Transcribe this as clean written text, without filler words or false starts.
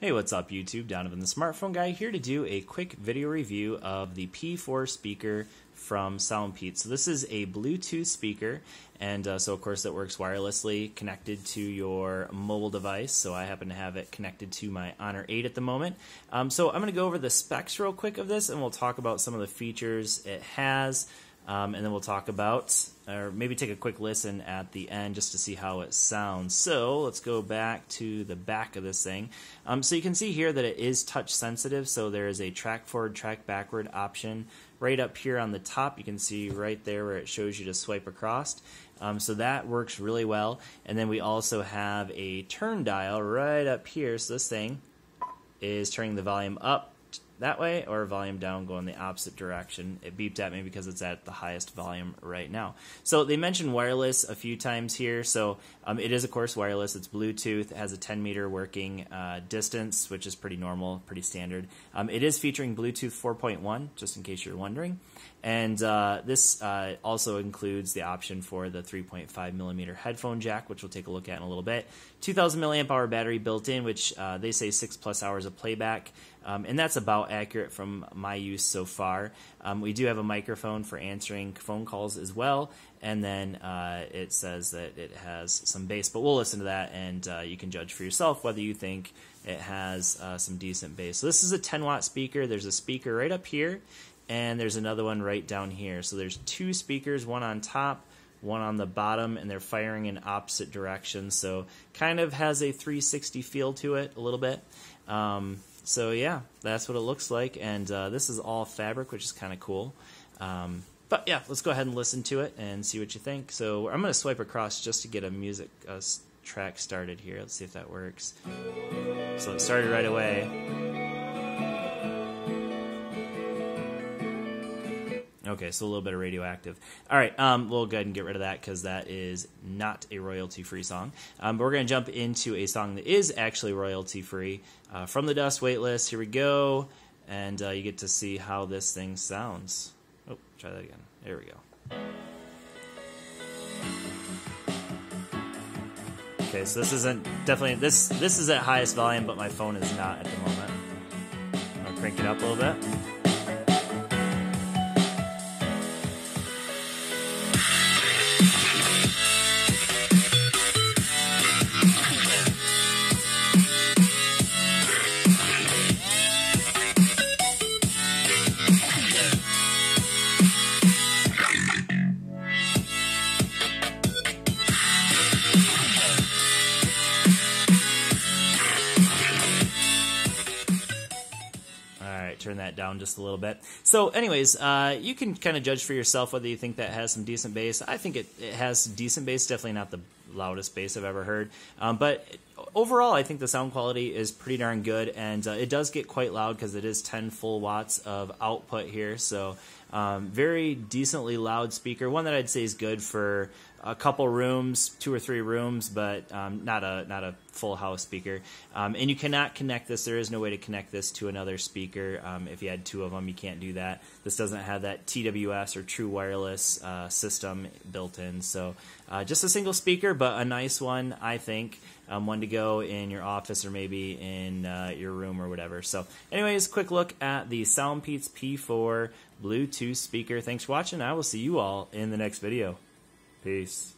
Hey, what's up YouTube? Donovan the Smartphone Guy here to do a quick video review of the P4 speaker from SoundPeats. So this is a Bluetooth speaker, and so of course it works wirelessly connected to your mobile device. So I happen to have it connected to my Honor 8 at the moment. So I'm going to go over the specs real quick of this, and we'll talk about some of the features it has. And then we'll talk about, or maybe take a quick listen at the end just to see how it sounds. So let's go back to the back of this thing. So you can see here that it is touch sensitive, so there is a track forward, track backward option right up here on the top. You can see right there where it shows you to swipe across. So that works really well. And then we also have a turn dial right up here. So this thing is turning the volume up that way or volume down going the opposite direction. It beeped at me because it's at the highest volume right now. So they mentioned wireless a few times here. So it is of course wireless. It's Bluetooth. It has a 10-meter working distance, which is pretty normal, pretty standard. It is featuring Bluetooth 4.1, just in case you're wondering. And this also includes the option for the 3.5mm headphone jack, which we'll take a look at in a little bit. 2,000 milliamp hour battery built in, which they say 6+ hours of playback. And that's about accurate from my use so far. We do have a microphone for answering phone calls as well, and then it says that it has some bass, but we'll listen to that, and you can judge for yourself whether you think it has some decent bass. So this is a 10-watt speaker. There's a speaker right up here, and there's another one right down here. So there's two speakers, one on top, one on the bottom, and they're firing in opposite directions, so kind of has a 360 feel to it a little bit. So yeah, that's what it looks like, and this is all fabric, which is kind of cool. But yeah, let's go ahead and listen to it and see what you think. So I'm going to swipe across just to get a music track started here. Let's see if that works. So it started right away. Okay, so a little bit of radioactive. All right, we'll go ahead and get rid of that because that is not a royalty-free song. But we're going to jump into a song that is actually royalty-free. From the Dust waitlist, here we go. And you get to see how this thing sounds. Oh, try that again. There we go. Okay, so this isn't definitely, this is at highest volume, but my phone is not at the moment. I'm going to crank it up a little bit. Turn that down just a little bit. So anyways, you can kind of judge for yourself whether you think that has some decent bass. I think it has decent bass, definitely not the loudest bass I've ever heard. But overall, I think the sound quality is pretty darn good, and it does get quite loud because it is 10 full watts of output here. So very decently loud speaker. One that I'd say is good for a couple rooms, 2 or 3 rooms, but not a full house speaker. And you cannot connect this. There is no way to connect this to another speaker. If you had 2 of them, you can't do that. This doesn't have that TWS or true wireless system built in. So just a single speaker, but a nice one, I think. One to go in your office or maybe in your room or whatever. So anyways, quick look at the SoundPeats P4 Bluetooth speaker. Thanks for watching. I will see you all in the next video. Peace.